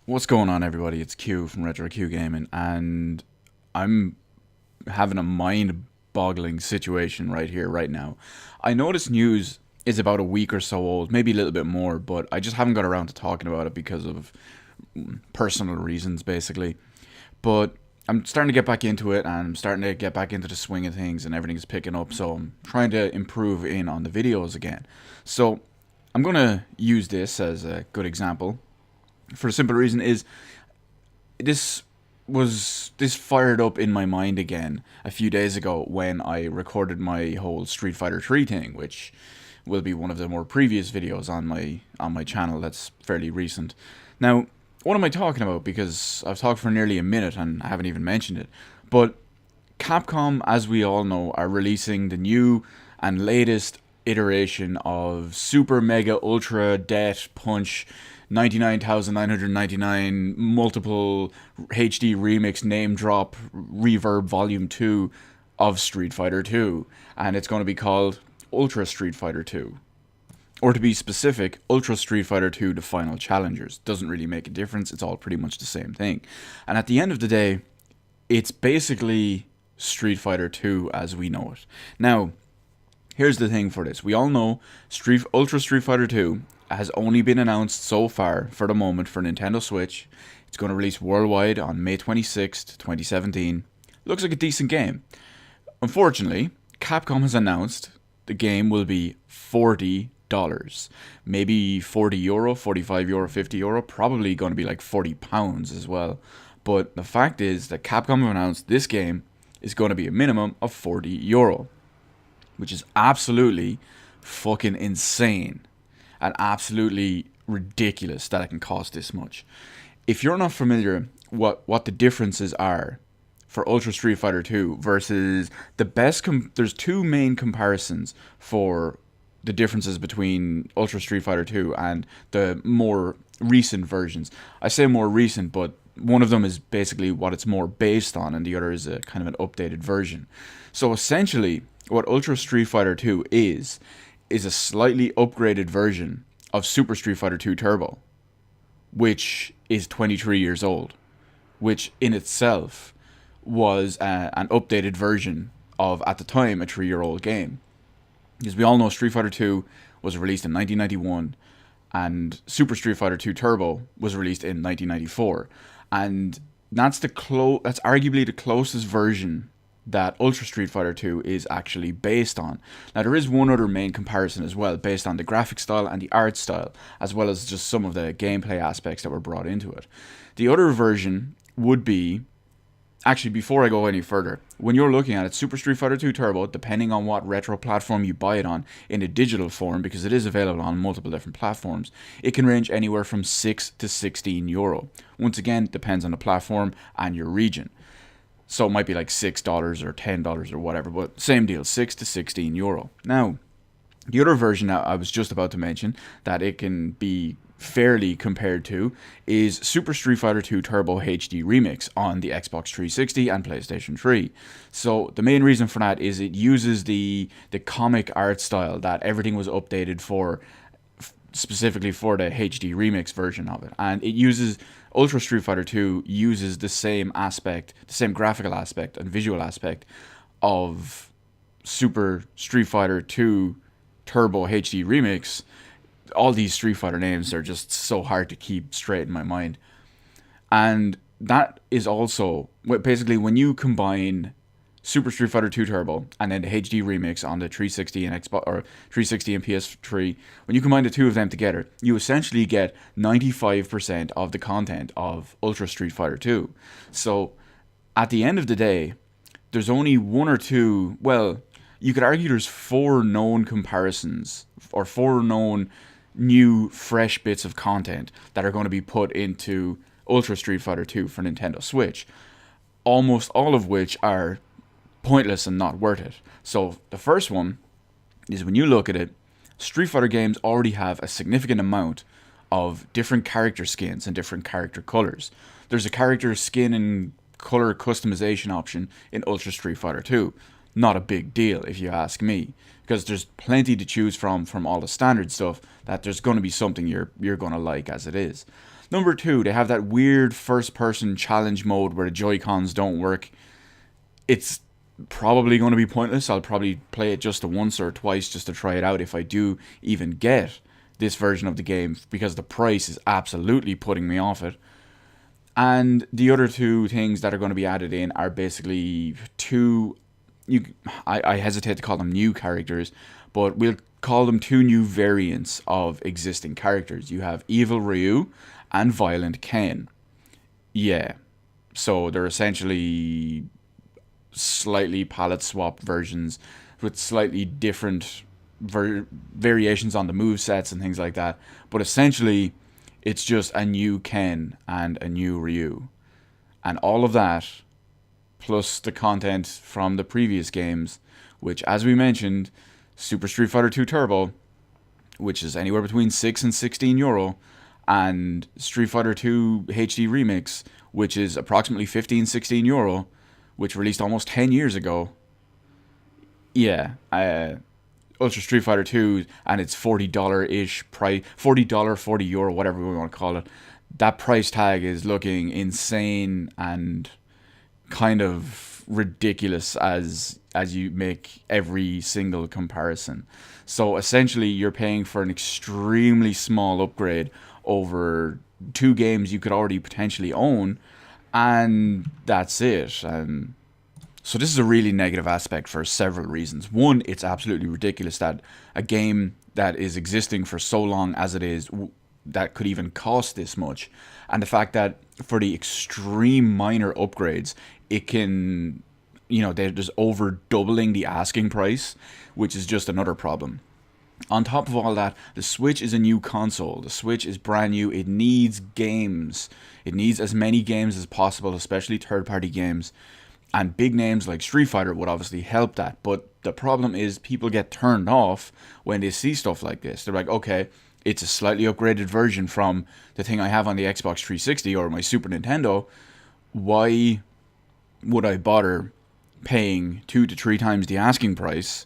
What's going on, everybody? It's Q from Retro Q Gaming, and I'm having a mind-boggling situation right here, right now. I know this news is about a week or so old, maybe a little bit more, but I just haven't got around to talking about it because of personal reasons, basically. But I'm starting to get back into it, and I'm starting to get back into the swing of things, and everything's picking up. So I'm trying to improve in on the videos again. So I'm gonna use this as a good example for the simple reason is this this fired up in my mind again a few days ago when I recorded my whole Street Fighter 3 thing, which will be one of the more previous videos on my channel that's fairly recent. Now, what am I talking about? Because I've talked for nearly a minute and I haven't even mentioned it. But Capcom, as we all know, are releasing the new and latest iteration of Super Mega Ultra Det Punch 99,999 multiple HD remix name drop reverb volume 2 of Street Fighter 2, and it's going to be called Ultra Street Fighter 2. Or to be specific, Ultra Street Fighter 2 The Final Challengers. Doesn't really make a difference, it's all pretty much the same thing. And at the end of the day, it's basically Street Fighter 2 as we know it. Now, here's the thing for this. We all know Ultra Street Fighter 2 has only been announced so far for the moment for Nintendo Switch. It's going to release worldwide on May 26th, 2017. Looks like a decent game. Unfortunately, Capcom has announced the game will be $40. Maybe €40, €45, €50, probably going to be like £40 as well. But the fact is that Capcom have announced this game is going to be a minimum of €40, which is absolutely fucking insane and absolutely ridiculous that it can cost this much. If you're not familiar what the differences are for Ultra Street Fighter 2 versus the best there's two main comparisons for the differences between Ultra Street Fighter 2 and the more recent versions. I say more recent, but one of them is basically what it's more based on, and the other is a kind of an updated version. So essentially, what Ultra Street Fighter 2 is a slightly upgraded version of Super Street Fighter 2 Turbo, which is 23 years old, which in itself was an updated version of, at the time, a 3-year-old game. Because we all know Street Fighter 2 was released in 1991, and Super Street Fighter 2 Turbo was released in 1994, and that's arguably the closest version that Ultra Street Fighter 2 is actually based on. Now, there is one other main comparison as well, based on the graphic style and the art style, as well as just some of the gameplay aspects that were brought into it. The other version would be, actually, before I go any further, when you're looking at it, Super Street Fighter 2 Turbo, depending on what retro platform you buy it on, in a digital form, because it is available on multiple different platforms, it can range anywhere from €6 to €16. Once again, depends on the platform and your region. So it might be like $6 or $10 or whatever, but same deal, €6 to €16. Now, the other version that I was just about to mention that it can be fairly compared to is Super Street Fighter 2 Turbo HD Remix on the Xbox 360 and PlayStation 3. So the main reason for that is it uses the comic art style that everything was updated for, specifically for the HD remix version of it. And it uses, Ultra Street Fighter 2 uses the same aspect, the same graphical aspect and visual aspect of Super Street Fighter 2 Turbo HD Remix. All these Street Fighter names are just so hard to keep straight in my mind. And that is also, basically, when you combine Super Street Fighter 2 Turbo and then the HD remix on the 360 and Xbox, or 360 and PS3, when you combine the two of them together, you essentially get 95% of the content of Ultra Street Fighter 2. So at the end of the day, there's only one or two, well, you could argue there's four known comparisons or four known new fresh bits of content that are going to be put into Ultra Street Fighter 2 for Nintendo Switch, almost all of which are pointless and not worth it. So the first one is, when you look at it, Street Fighter games already have a significant amount of different character skins and different character colors. There's a character skin and color customization option in Ultra Street Fighter 2. Not a big deal if you ask me, because there's plenty to choose from all the standard stuff, that there's going to be something you're going to like as it is. Number two, they have that weird first-person challenge mode where the Joy-Cons don't work. It's probably going to be pointless. I'll probably play it just once or twice just to try it out if I do even get this version of the game, because the price is absolutely putting me off it. And the other two things that are going to be added in are basically two, I hesitate to call them new characters, but we'll call them two new variants of existing characters. You have Evil Ryu and Violent Ken. Yeah, so they're essentially slightly palette swap versions with slightly different variations on the move sets and things like that. But essentially, it's just a new Ken and a new Ryu. And all of that, plus the content from the previous games, which, as we mentioned, Super Street Fighter 2 Turbo, which is anywhere between €6 and €16, and Street Fighter 2 HD Remix, which is approximately €15-16, which released almost 10 years ago. Yeah, Ultra Street Fighter 2 and its $40-ish price, $40, €40, whatever we want to call it. That price tag is looking insane and kind of ridiculous as you make every single comparison. So essentially, you're paying for an extremely small upgrade over two games you could already potentially own, and that's it. And so this is a really negative aspect for several reasons. One, it's absolutely ridiculous that a game that is existing for so long as it is, that could even cost this much. And the fact that for the extreme minor upgrades, it can, they're just over doubling the asking price, which is just another problem. On top of all that, the Switch is a new console. The Switch is brand new. It needs games. It needs as many games as possible, especially third-party games. And big names like Street Fighter would obviously help that. But the problem is people get turned off when they see stuff like this. They're like, okay, it's a slightly upgraded version from the thing I have on the Xbox 360 or my Super Nintendo. Why would I bother paying 2 to 3 times the asking price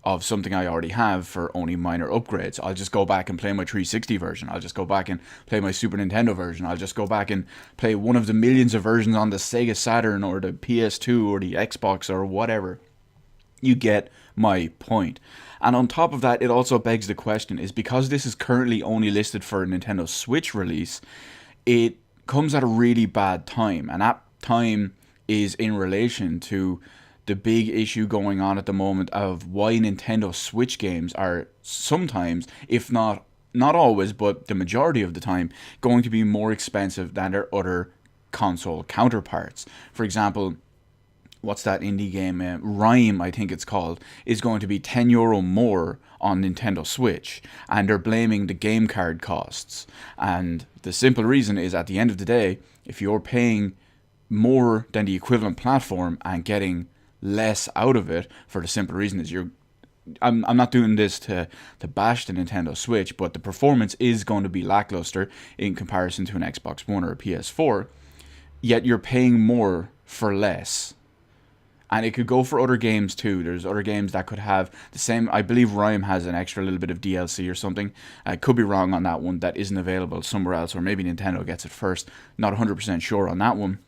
of something I already have for only minor upgrades? I'll just go back and play my 360 version. I'll just go back and play my Super Nintendo version. I'll just go back and play one of the millions of versions on the Sega Saturn or the PS2 or the Xbox or whatever. You get my point. And on top of that, it also begs the question, is because this is currently only listed for a Nintendo Switch release, it comes at a really bad time. And that time is in relation to the big issue going on at the moment of why Nintendo Switch games are sometimes, if not always, but the majority of the time, going to be more expensive than their other console counterparts. For example, what's that indie game? Rhyme, I think it's called, is going to be €10 more on Nintendo Switch, and they're blaming the game card costs. And the simple reason is, at the end of the day, if you're paying more than the equivalent platform and getting less out of it, for the simple reason is I'm not doing this to bash the Nintendo Switch, but the performance is going to be lackluster in comparison to an Xbox One or a PS4, yet you're paying more for less. And it could go for other games too. There's other games that could have the same. I believe Rhyme has an extra little bit of DLC or something. I could be wrong on that one. That isn't available somewhere else, or maybe Nintendo gets it first. Not 100% sure on that one.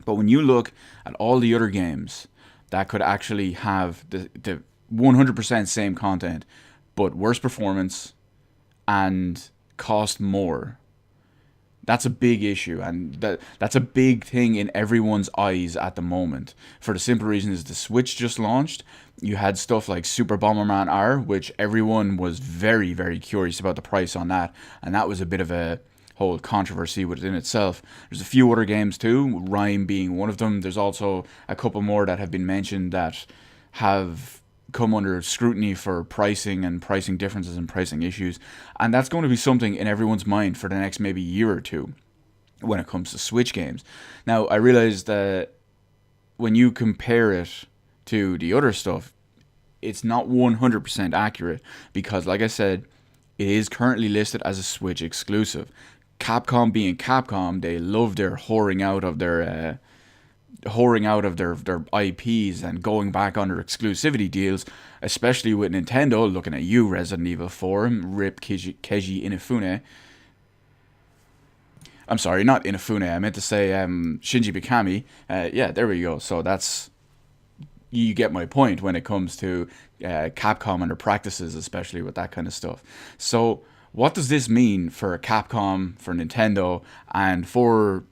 But when you look at all the other games that could actually have the 100% same content, but worse performance and cost more, that's a big issue, and that's a big thing in everyone's eyes at the moment. For the simple reason is the Switch just launched. You had stuff like Super Bomberman R, which everyone was very, very curious about the price on that, and that was a bit of a whole controversy within itself. There's a few other games too, Rhyme being one of them. There's also a couple more that have been mentioned that have come under scrutiny for pricing and pricing differences and pricing issues, and that's going to be something in everyone's mind for the next maybe year or two when it comes to Switch games. Now, I realize that when you compare it to the other stuff, it's not 100% accurate, because like I said, it is currently listed as a Switch exclusive. Capcom being Capcom, they love their whoring out of their IPs and going back under exclusivity deals, especially with Nintendo. Looking at you, Resident Evil 4, rip Keiji Inafune. I'm sorry, not Inafune. I meant to say Shinji Mikami. Yeah, there we go. So that's, you get my point when it comes to Capcom and their practices, especially with that kind of stuff. So, what does this mean for Capcom, for Nintendo, and for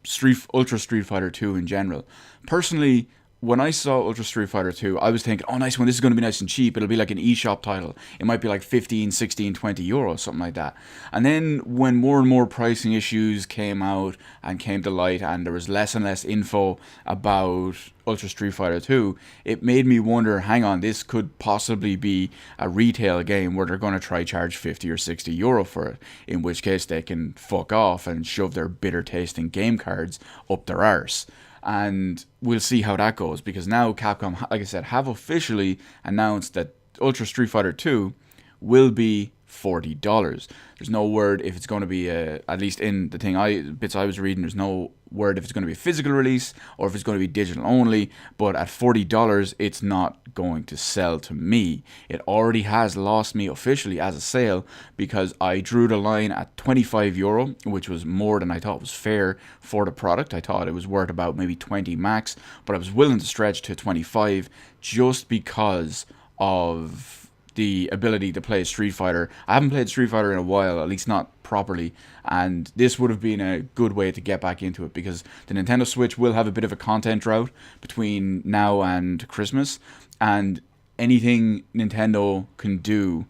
Ultra Street Fighter 2 in general? Personally, when I saw Ultra Street Fighter 2, I was thinking, oh, nice one, this is going to be nice and cheap. It'll be like an eShop title. It might be like 15, 16, 20 euros, something like that. And then when more and more pricing issues came out and came to light, and there was less and less info about Ultra Street Fighter 2, it made me wonder, hang on, this could possibly be a retail game where they're going to try charge 50 or 60 euro for it, in which case they can fuck off and shove their bitter tasting game cards up their arse. And we'll see how that goes, because now Capcom, like I said, have officially announced that Ultra Street Fighter 2 will be $40. There's no word if it's going to be at least in the bits I was reading, there's no word if it's going to be a physical release or if it's going to be digital only. But at $40, it's not going to sell to me. It already has lost me officially as a sale, because I drew the line at 25 euro, which was more than I thought was fair for the product. I thought it was worth about maybe 20 max, but I was willing to stretch to 25 just because of the ability to play Street Fighter. I haven't played Street Fighter in a while, at least not properly, and this would have been a good way to get back into it, because the Nintendo Switch will have a bit of a content drought between now and Christmas, and anything Nintendo can do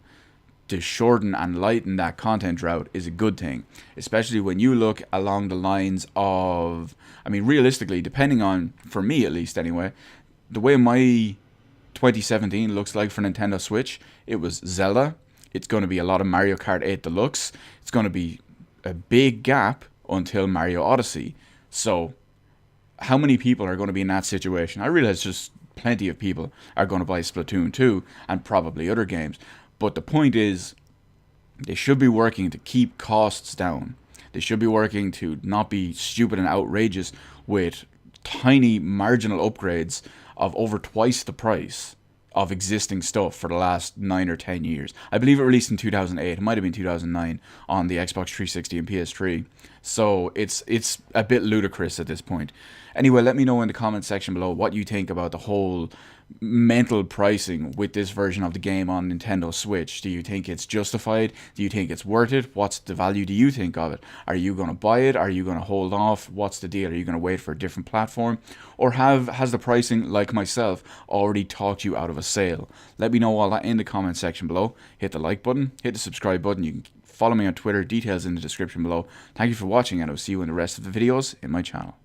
to shorten and lighten that content drought is a good thing, especially when you look along the lines of, I mean, realistically, depending on, for me at least anyway, the way my 2017 looks like for Nintendo Switch, it was Zelda. It's going to be a lot of Mario Kart 8 Deluxe. It's going to be a big gap until Mario Odyssey. So, how many people are going to be in that situation? I realize just plenty of people are going to buy Splatoon 2 and probably other games. But the point is, they should be working to keep costs down. They should be working to not be stupid and outrageous with tiny marginal upgrades of over twice the price of existing stuff for the last 9 or 10 years. I believe it released in 2008. It might have been 2009 on the Xbox 360 and PS3. So it's a bit ludicrous at this point. Anyway, let me know in the comment section below what you think about the whole mental pricing with this version of the game on Nintendo Switch. Do you think it's justified? Do you think it's worth it? What's the value do you think of it? Are you going to buy it? Are you going to hold off? What's the deal? Are you going to wait for a different platform? Or has the pricing, like myself, already talked you out of a sale? Let me know all that in the comment section below. Hit the like button, hit the subscribe button. You can follow me on Twitter, details in the description below. Thank you for watching, and I'll see you in the rest of the videos in my channel.